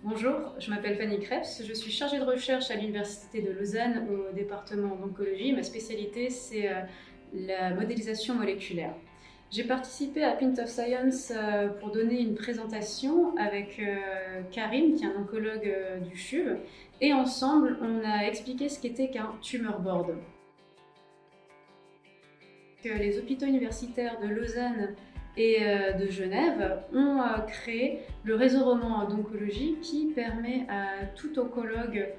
Bonjour, je m'appelle Fanny Krebs, je suis chargée de recherche à l'Université de Lausanne au département d'oncologie. Ma spécialité, c'est la modélisation moléculaire. J'ai participé à Pint of Science pour donner une présentation avec Karim, qui est un oncologue du CHUV, et ensemble, on a expliqué ce qu'était qu'un tumor board. Les hôpitaux universitaires de Lausanne et de Genève ont créé le réseau roman d'oncologie qui permet à tout oncologue,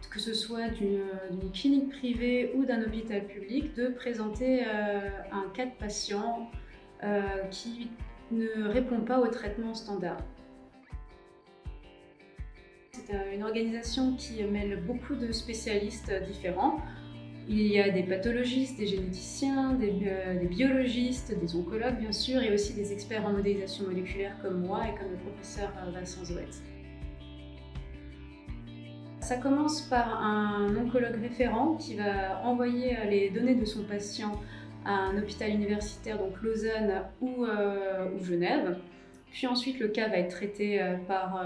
que ce soit d'une clinique privée ou d'un hôpital public, de présenter un cas de patient qui ne répond pas au traitement standard. C'est une organisation qui mêle beaucoup de spécialistes différents. Il y a des pathologistes, des généticiens, des biologistes, des oncologues bien sûr, et aussi des experts en modélisation moléculaire comme moi et comme le professeur Vincent Zoët. Ça commence par un oncologue référent qui va envoyer les données de son patient à un hôpital universitaire, donc Lausanne ou Genève. Puis ensuite, le cas va être traité par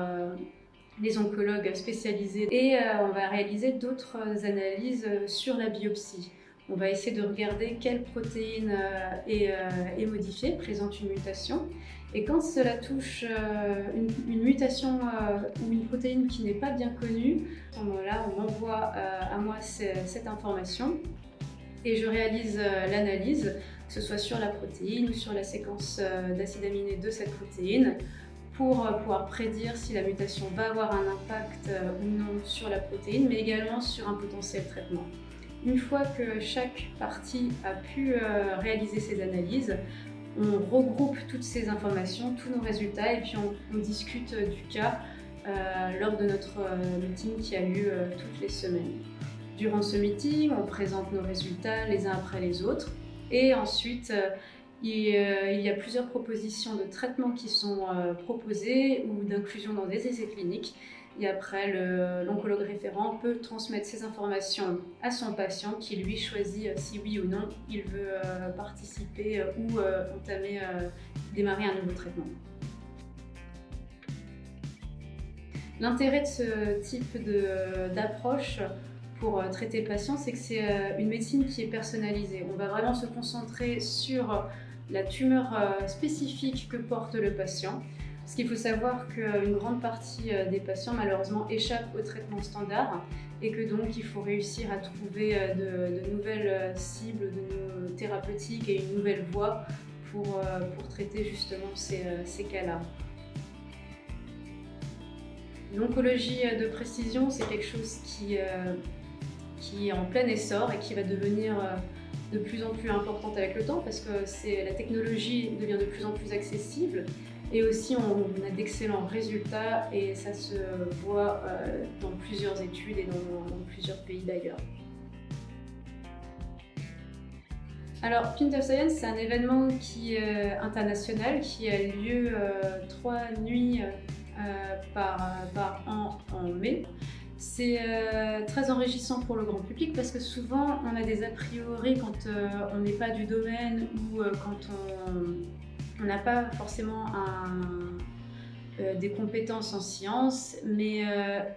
les oncologues spécialisés et on va réaliser d'autres analyses sur la biopsie. On va essayer de regarder quelle protéine est modifiée, présente une mutation. Et quand cela touche une mutation ou une protéine qui n'est pas bien connue, à ce moment-là, on m'envoie à moi cette information et je réalise l'analyse, que ce soit sur la protéine ou sur la séquence d'acides aminés de cette protéine, pour pouvoir prédire si la mutation va avoir un impact ou non sur la protéine, mais également sur un potentiel traitement. Une fois que chaque partie a pu réaliser ses analyses, on regroupe toutes ces informations, tous nos résultats, et puis on discute du cas lors de notre meeting qui a lieu toutes les semaines. Durant ce meeting, on présente nos résultats les uns après les autres, et ensuite il y a plusieurs propositions de traitements qui sont proposées ou d'inclusion dans des essais cliniques. Et après, l'oncologue référent peut transmettre ces informations à son patient qui lui choisit si oui ou non il veut participer ou démarrer un nouveau traitement. L'intérêt de ce type d'approche pour traiter le patient, c'est que c'est une médecine qui est personnalisée. On va vraiment se concentrer sur la tumeur spécifique que porte le patient. Parce qu'il faut savoir qu'une grande partie des patients malheureusement échappent au traitement standard et que donc il faut réussir à trouver de nouvelles cibles, de thérapeutiques et une nouvelle voie pour traiter justement ces cas-là. L'oncologie de précision, c'est quelque chose qui est en plein essor et qui va devenir de plus en plus importante avec le temps parce que la technologie devient de plus en plus accessible et aussi on a d'excellents résultats et ça se voit dans plusieurs études et dans plusieurs pays d'ailleurs. Alors, Pint of Science, c'est un événement international qui a lieu 3 nuits par an en mai. C'est très enrichissant pour le grand public parce que souvent on a des a priori quand on n'est pas du domaine ou quand on n'a pas forcément des compétences en sciences, mais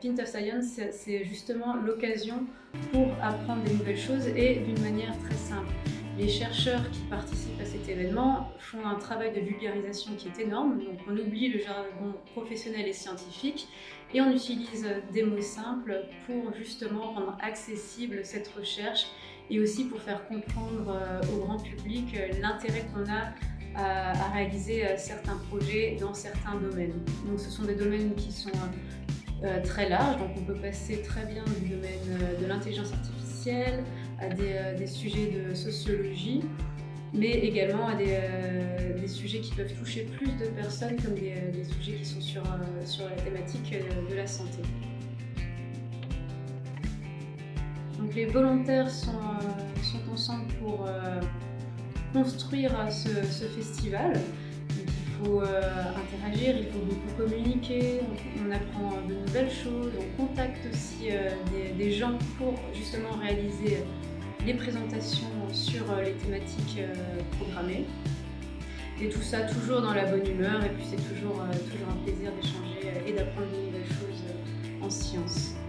Pint of Science, c'est justement l'occasion pour apprendre des nouvelles choses et d'une manière très simple. Les chercheurs qui participent à cet événement font un travail de vulgarisation qui est énorme, donc on oublie le jargon professionnel et scientifique et on utilise des mots simples pour justement rendre accessible cette recherche et aussi pour faire comprendre au grand public l'intérêt qu'on a à réaliser certains projets dans certains domaines. Donc ce sont des domaines qui sont très larges, donc on peut passer très bien du domaine de l'intelligence artificielle à des sujets de sociologie, mais également à des sujets qui peuvent toucher plus de personnes comme des sujets qui sont sur la thématique de la santé. Donc les volontaires sont ensemble pour construire ce festival. Donc, il faut interagir, il faut beaucoup communiquer, on apprend de nouvelles choses, on contacte aussi des gens pour justement réaliser les présentations sur les thématiques programmées. Et tout ça toujours dans la bonne humeur et puis c'est toujours un plaisir d'échanger et d'apprendre de nouvelles choses en sciences.